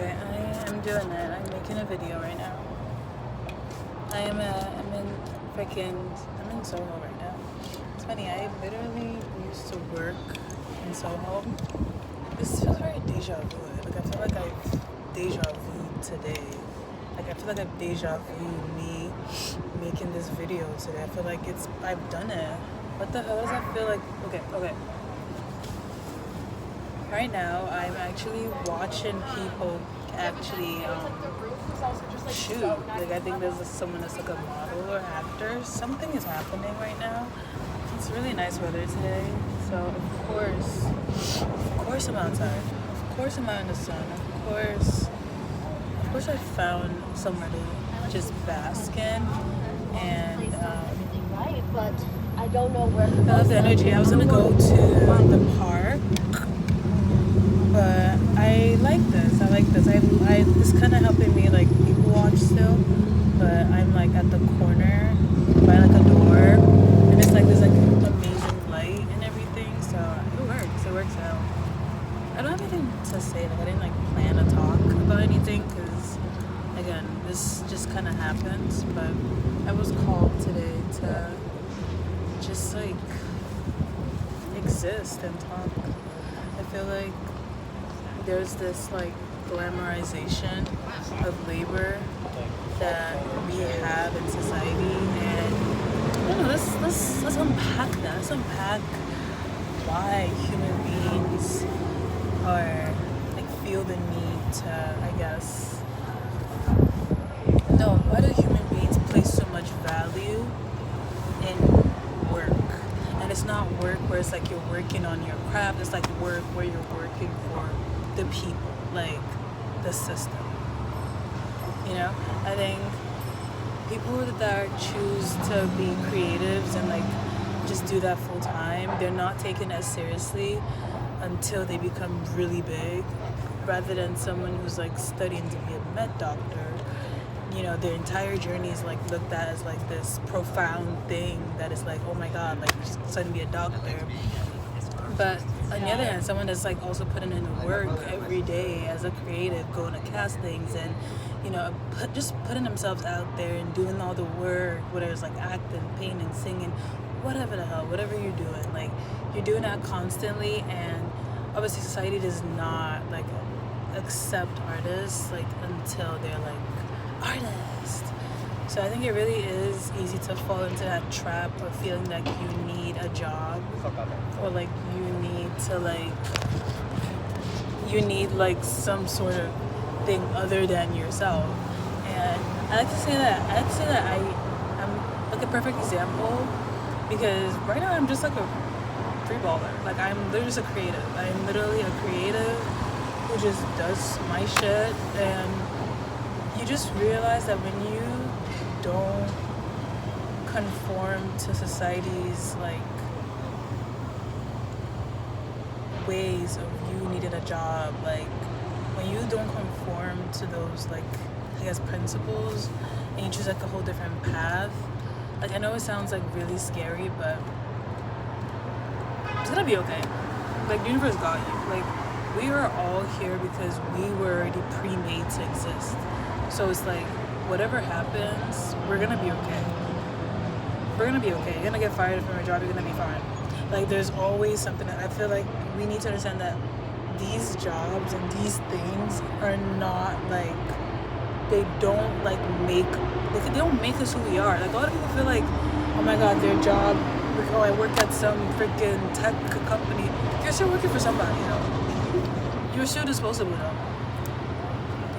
Okay, I am doing it. I'm making a video right now. I'm in Soho right now. It's funny, I literally used to work in Soho. This feels very deja vu. Like, I feel like I've deja vu today. Like, I feel like I've deja vu me making this video today. I feel like I've done it. What the hell does that feel like? Okay. Right now, I'm actually watching people actually shoot. Like, I think there's someone that's like a model or actor. Something is happening right now. It's really nice weather today. So, of course I'm outside. Of course I'm out in the sun. Of course I found somewhere to just bask in. And, but I don't know where. I love the energy. I was gonna go to the park. But I like this. It's kind of helping me like people watch still. But I'm like at the corner by like a door, and it's like there's like amazing light and everything. So it works. It works out. I don't have anything to say. Like I didn't like plan to talk about anything because again, this just kind of happens. But I was called today to just like exist and talk. I feel like there's this like glamorization of labor that we have in society, and I don't know, let's unpack that. Let's unpack why human beings are like feel the need to, I guess, no, why do human beings place so much value in work? And it's not work where it's like you're working on your craft, it's like work where you're working for the people, like the system. You know, I think people that choose to be creatives and like just do that full time, they're not taken as seriously until they become really big, rather than someone who's like studying to be a med doctor. You know, their entire journey is like looked at as like this profound thing that is like, oh my god, like studying to be a doctor. But on the other hand, someone that's like also putting in the work every day as a creative, going to castings and, you know, just putting themselves out there and doing all the work, whether it's like acting, painting, singing, whatever the hell, whatever you're doing, like you're doing that constantly. And obviously society does not like accept artists like until they're like artists. So I think it really is easy to fall into that trap of feeling like you need a job, or like you need like some sort of thing other than yourself. And I like to say that I'm like a perfect example, because right now I'm just like a free baller. Like I'm literally just a creative. I'm literally a creative who just does my shit, and you just realize that when you don't conform to society's like ways of you needing a job, like when you don't conform to those like I guess principles, and you choose like a whole different path, like I know it sounds like really scary, but it's gonna be okay. Like the universe got you. Like we are all here because we were already pre-made to exist. So it's like whatever happens, we're gonna be okay. We're gonna be okay. You're gonna get fired from your job, you're gonna be fine. Like there's always something that I feel like we need to understand, that these jobs and these things are not like, they don't like they don't make us who we are. Like a lot of people feel like, oh my god, their job, like, oh I work at some freaking tech company. You're still working for somebody, you know. You're still disposable though.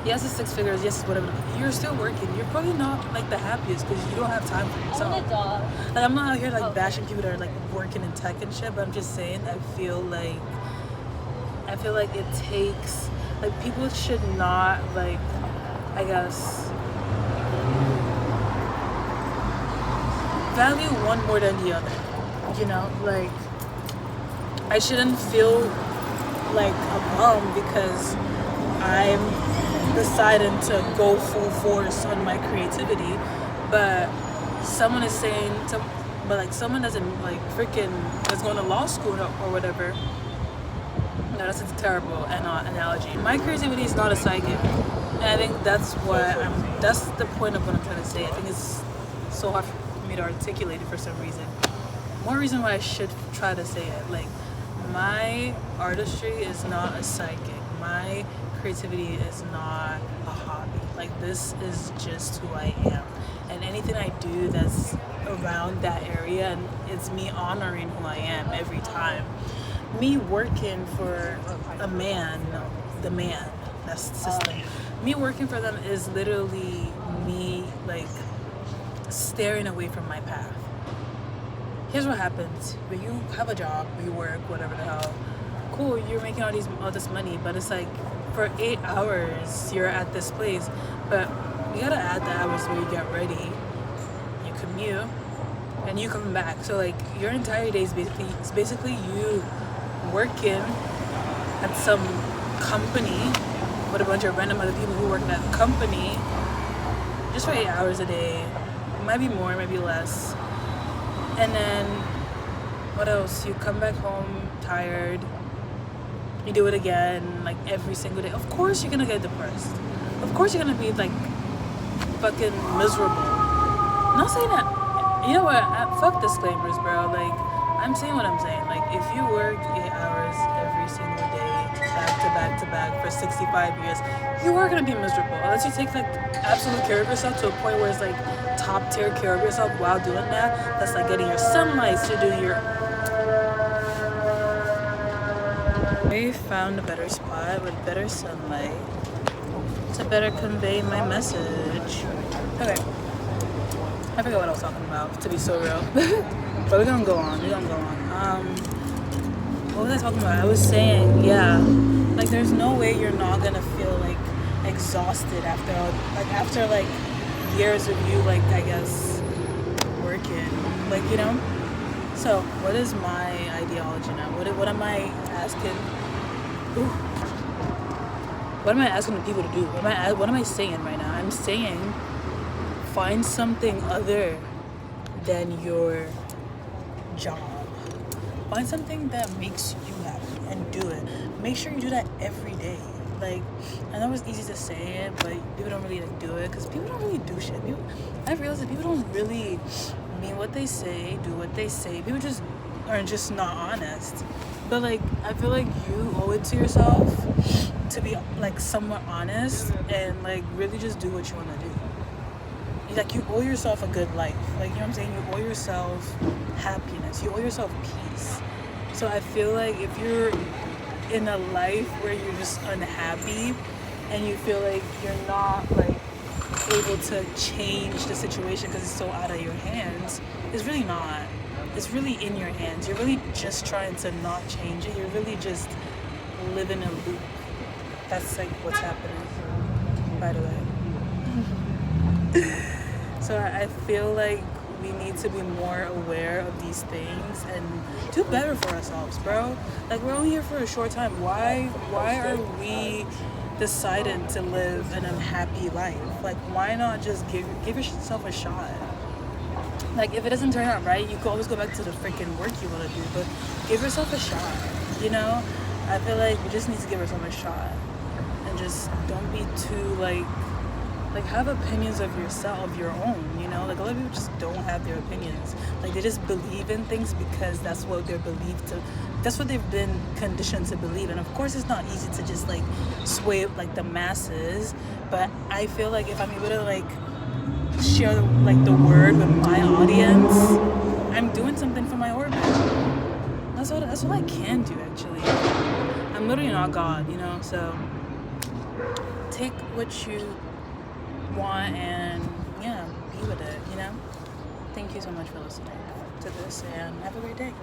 Yes, it's 6 figures. Yes, it's whatever. You're still working. You're probably not like the happiest because you don't have time for yourself. I want a dog. Like I'm not out here like bashing people that are like working in tech and shit, but I'm just saying I feel like it takes, like people should not like, I guess, value one more than the other. You know, like I shouldn't feel like a bum because I'm deciding to go full force on my creativity, but someone is saying but like someone doesn't like freaking is going to law school or whatever, No, that's a terrible analogy. My creativity is not a psychic, and I think that's that's the point of what I'm trying to say. I think it's so hard for me to articulate it for some reason. More reason why I should try to say it. Like, my artistry is not a psychic. My creativity is not a hobby. Like, this is just who I am. And anything I do that's around that area, and it's me honoring who I am every time. Me working for a man, the man, that's the system. Me working for them is literally me, like, staring away from my path. Here's what happens when you have a job, you work, whatever the hell. Cool, you're making all this money, but it's like for 8 hours you're at this place, but you gotta add the hours where you get ready, you commute, and you come back. So like your entire day is basically you working at some company with a bunch of random other people who work in that company just for 8 hours a day. It might be more, it might be less. And then, what else? You come back home tired. You do it again, like every single day. Of course you're gonna get depressed. Of course you're gonna be like fucking miserable. I'm not saying that. You know what? Fuck disclaimers, bro. Like, I'm saying what I'm saying. Like, if you work 8 hours every single day, back to back for 65 years, you are gonna be miserable. Unless you take like absolute care of yourself to a point where it's like top tier care of yourself while doing that. That's like getting your sunlight to do your. I found a better spot with better sunlight to better convey my message. Okay. I forgot what I was talking about, to be so real. But we're gonna go on. What was I talking about? I was saying, yeah, like there's no way you're not gonna feel like exhausted after years of you, like, I guess, working, like, you know. So what is my ideology now? What am I asking? What am I asking the people to do? What am I saying right now? I'm saying find something other than your job. Find something that makes you happy and do it. Make sure you do that every day. Like, I know it's easy to say it, but people don't really do it because people don't really do shit. I realized that people don't really mean what they say, do what they say. People just are just not honest. But like, I feel like you owe it to yourself to be like somewhat honest and like really just do what you want to do. Like, you owe yourself a good life. Like, you know what I'm saying? You owe yourself happiness. You owe yourself peace. So I feel like if you're in a life where you're just unhappy and you feel like you're not like able to change the situation because it's so out of your hands, it's really not. It's really in your hands. You're really just trying to not change it. You're really just living a loop. That's like what's happening, by the way. So I feel like we need to be more aware of these things and do better for ourselves, bro. Like, we're only here for a short time. Why are we decided to live an unhappy life? Like, why not just give yourself a shot? Like, if it doesn't turn out right, you can always go back to the freaking work you want to do, but give yourself a shot, you know? I feel like we just need to give ourselves a shot and just don't be too like have opinions of yourself, of your own, you know? Like, a lot of people just don't have their opinions. Like, they just believe in things because that's what they're believed to, that's what they've been conditioned to believe. And of course it's not easy to just like sway like the masses, but I feel like if I'm able to like share like the word with my audience, I'm doing something for my orbit. That's all I can do, actually. I'm literally not God, you know? So take what you want and yeah, be with it, you know? Thank you so much for listening to this and have a great day.